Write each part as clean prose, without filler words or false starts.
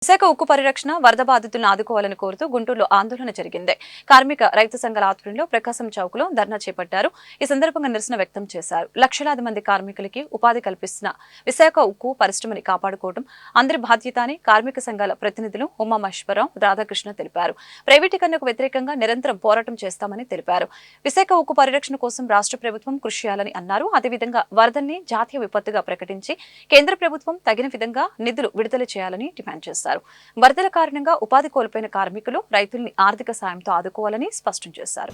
విశాఖ ఉక్కు పరిరక్షణ వరద బాధితులను ఆదుకోవాలని కోరుతూ గుంటూరులో ఆందోళన జరిగింది. కార్మిక రైతు సంఘాల ఆధ్వర్యంలో ప్రకాశం చౌక్లో ధర్నా చేపట్టారు. ఈ సందర్భంగా నిరసన వ్యక్తం చేశారు. లక్షలాది మంది కార్మికులకి ఉపాధి కల్పిస్తున్న విశాఖ ఉక్కు పరిశ్రమని కాపాడుకోవడం అందరి బాధ్యత అని కార్మిక సంఘాల ప్రతినిధులు ఉమామహేశ్వరరావు, రాధాకృష్ణ తెలిపారు. ప్రైవేటీకరణకు వ్యతిరేకంగా నిరంతరం పోరాటం చేస్తామని తెలిపారు. విశాఖ ఉక్కు పరిరక్షణ కోసం రాష్ట్ర ప్రభుత్వం కృషి చేయాలని అన్నారు. అదేవిధంగా వరదల్ని జాతీయ విపత్తుగా ప్రకటించి కేంద్ర ప్రభుత్వం తగిన విధంగా నిధులు విడుదల చేయాలని డిమాండ్ చేశారు. వరదల కారణంగా ఉపాధి కోల్పోయిన కార్మికులు, రైతుల్ని ఆర్థిక సాయంతో ఆదుకోవాలని స్పష్టం చేశారు.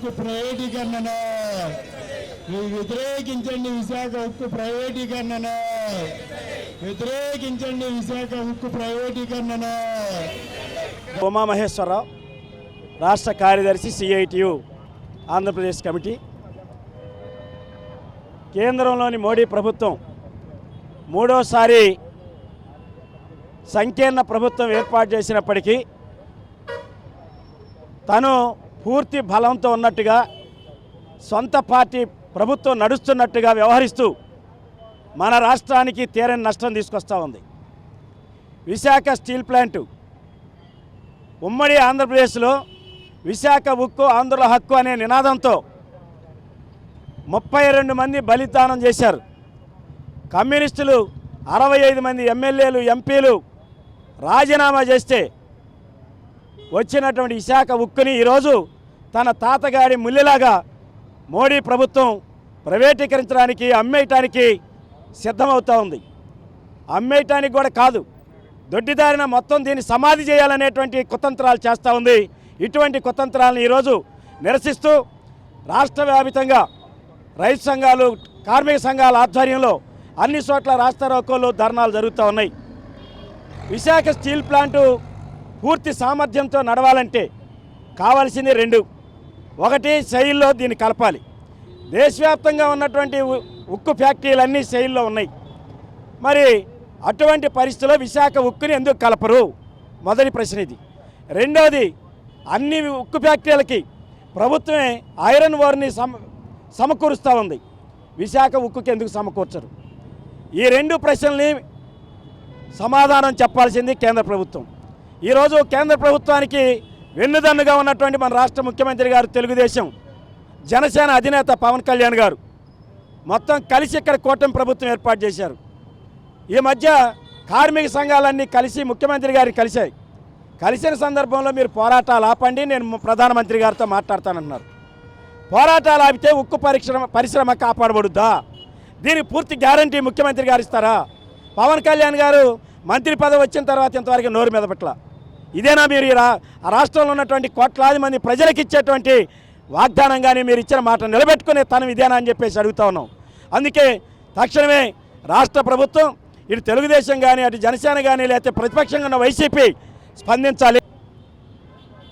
ఉమామహేశ్వరరావు, రాష్ట్ర కార్యదర్శి, సిఐటియు ఆంధ్రప్రదేశ్ కమిటీ. కేంద్రంలోని మోడీ ప్రభుత్వం మూడోసారి సంకీర్ణ ప్రభుత్వం ఏర్పాటు చేసినప్పటికీ తను పూర్తి బలంతో ఉన్నట్టుగా, సొంత పార్టీ ప్రభుత్వం నడుస్తున్నట్టుగా వ్యవహరిస్తూ మన రాష్ట్రానికి తీరని నష్టం తీసుకొస్తూ ఉంది. విశాఖ స్టీల్ ప్లాంటు ఉమ్మడి ఆంధ్రప్రదేశ్లో విశాఖ ఉక్కు ఆంధ్రుల హక్కు అనే నినాదంతో 32 మంది బలిదానం చేశారు. కమ్యూనిస్టులు 65 మంది ఎమ్మెల్యేలు, ఎంపీలు రాజీనామా చేస్తే వచ్చినటువంటి విశాఖ ఉక్కుని ఈరోజు తన తాతగారి ముల్లిలాగా మోడీ ప్రభుత్వం ప్రైవేటీకరించడానికి, అమ్మేయటానికి సిద్ధమవుతూ ఉంది. అమ్మేయటానికి కూడా కాదు, దొడ్డిదారిన మొత్తం దీన్ని సమాధి చేయాలనేటువంటి కుతంత్రాలు చేస్తూ ఉంది. ఇటువంటి కుతంత్రాలను ఈరోజు నిరసిస్తూ రాష్ట్ర వ్యాపితంగా రైతు సంఘాలు, కార్మిక సంఘాల ఆధ్వర్యంలో అన్ని చోట్ల రాస్తారోకోలు, ధర్నాలు జరుగుతూ ఉన్నాయి. విశాఖ స్టీల్ ప్లాంటు పూర్తి సామర్థ్యంతో నడవాలంటే కావాల్సింది రెండు. ఒకటి, శైలిలో దీన్ని కలపాలి. దేశవ్యాప్తంగా ఉన్నటువంటి ఉక్కు ఫ్యాక్టరీలన్నీ శైలిలో ఉన్నాయి. మరి అటువంటి పరిస్థితుల్లో విశాఖ ఉక్కుని ఎందుకు కలపరు? మొదటి ప్రశ్న ఇది. రెండోది, అన్ని ఉక్కు ఫ్యాక్టరీలకి ప్రభుత్వమే ఐరన్ ఓర్ని సమకూరుస్తూ ఉంది. విశాఖ ఉక్కుకి ఎందుకు సమకూర్చరు? ఈ రెండు ప్రశ్నల్ని సమాధానం చెప్పాల్సింది కేంద్ర ప్రభుత్వం. ఈరోజు కేంద్ర ప్రభుత్వానికి వెన్నుదన్నుగా ఉన్నటువంటి మన రాష్ట్ర ముఖ్యమంత్రి గారు, తెలుగుదేశం జనసేన అధినేత పవన్ కళ్యాణ్ గారు మొత్తం కలిసి ఇక్కడ కూటమి ప్రభుత్వం ఏర్పాటు చేశారు. ఈ మధ్య కార్మిక సంఘాలన్నీ కలిసి ముఖ్యమంత్రి గారిని కలిశాయి. కలిసిన సందర్భంలో మీరు పోరాటాలు ఆపండి, నేను ప్రధానమంత్రి గారితో మాట్లాడతానన్నారు. పోరాటాలు ఆపితే ఉక్కు పరిశ్రమ కాపాడబడుద్దా? దీనికి పూర్తి గ్యారంటీ ముఖ్యమంత్రి గారు ఇస్తారా? పవన్ కళ్యాణ్ గారు మంత్రి పదవి వచ్చిన తర్వాత ఇంతవరకు నోరు మీద పెట్టల. ఇదేనా మీరు రాష్ట్రంలో ఉన్నటువంటి కోట్లాది మంది ప్రజలకు ఇచ్చేటువంటి వాగ్దానం కానీ మీరు ఇచ్చిన మాట నిలబెట్టుకునే తనం ఇదేనా అని చెప్పేసి అడుగుతా ఉన్నాం. అందుకే తక్షణమే రాష్ట్ర ప్రభుత్వం, ఇటు తెలుగుదేశం కానీ, అటు జనసేన కానీ, లేకపోతే ప్రతిపక్షంగా ఉన్న వైసీపీ స్పందించాలి.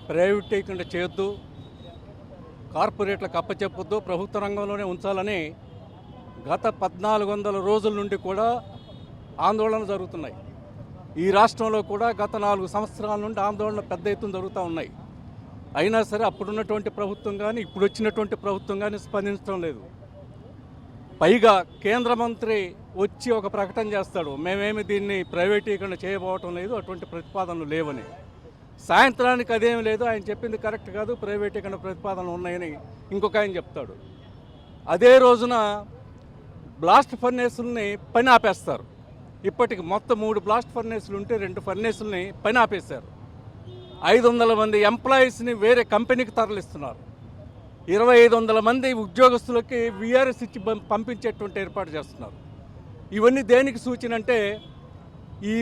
ప్రైవేటీకరణ చేయొద్దు, కార్పొరేట్లకు అప్పచెప్పొద్దు, ప్రభుత్వ రంగంలోనే ఉంచాలని గత 1400 రోజుల నుండి కూడా ఆందోళన జరుగుతున్నాయి. ఈ రాష్ట్రంలో కూడా గత 4 సంవత్సరాల నుండి ఆందోళన పెద్ద ఎత్తున జరుగుతూ ఉన్నాయి. అయినా సరే అప్పుడున్నటువంటి ప్రభుత్వం కానీ, ఇప్పుడు వచ్చినటువంటి ప్రభుత్వం కానీ స్పందించడం లేదు. పైగా కేంద్ర మంత్రి వచ్చి ఒక ప్రకటన చేస్తాడు, మేమేమి దీన్ని ప్రైవేటీకరణ చేయబోవటం లేదు, అటువంటి ప్రతిపాదనలు లేవని. సాయంత్రానికి అదేమి లేదు, ఆయన చెప్పింది కరెక్ట్ కాదు, ప్రైవేటీకరణ ప్రతిపాదనలు ఉన్నాయని ఇంకొక ఆయన చెప్తాడు. అదే రోజున బ్లాస్ట్ ఫర్నేసుల్ని పని ఆపేస్తారు. ఇప్పటికి మొత్తం 3 బ్లాస్ట్ ఫర్నేసులు ఉంటే 2 ఫర్నేసుల్ని పని ఆపేశారు. 500 మంది ఎంప్లాయీస్ని వేరే కంపెనీకి తరలిస్తున్నారు. 2500 మంది ఉద్యోగస్తులకి విఆర్ఎస్ ఇచ్చి పంపించేటువంటి ఏర్పాటు చేస్తున్నారు. ఇవన్నీ దేనికి సూచన అంటే, ఈ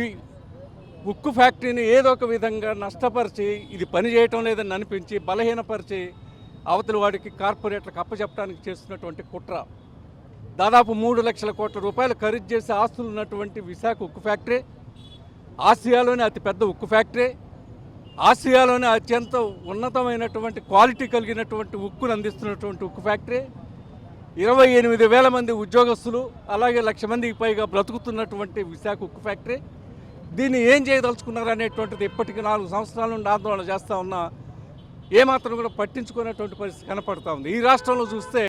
ఉక్కు ఫ్యాక్టరీని ఏదో ఒక విధంగా నష్టపరిచి, ఇది పని చేయటం లేదని అనిపించి బలహీనపరిచి అవతలి వాడికి, కార్పొరేట్లకు అప్పచెప్పడానికి చేస్తున్నటువంటి కుట్ర. దాదాపు 3 లక్షల కోట్ల రూపాయలు ఖరీదు చేసి ఆస్తులు ఉన్నటువంటి విశాఖ ఉక్కు ఫ్యాక్టరీ ఆసియాలోనే అతిపెద్ద ఉక్కు ఫ్యాక్టరీ, ఆసియాలోనే అత్యంత ఉన్నతమైనటువంటి క్వాలిటీ కలిగినటువంటి ఉక్కును అందిస్తున్నటువంటి ఉక్కు ఫ్యాక్టరీ, 28,000 మంది ఉద్యోగస్తులు, అలాగే 1,00,000 మందికి పైగా బ్రతుకుతున్నటువంటి విశాఖ ఉక్కు ఫ్యాక్టరీ. దీన్ని ఏం చేయదలుచుకున్నారు అనేటువంటిది ఇప్పటికీ 4 సంవత్సరాల నుండి ఆందోళన చేస్తూ ఉన్నా ఏమాత్రం కూడా పట్టించుకునేటువంటి పరిస్థితి కనపడుతూ ఉంది. ఈ రాష్ట్రంలో చూస్తే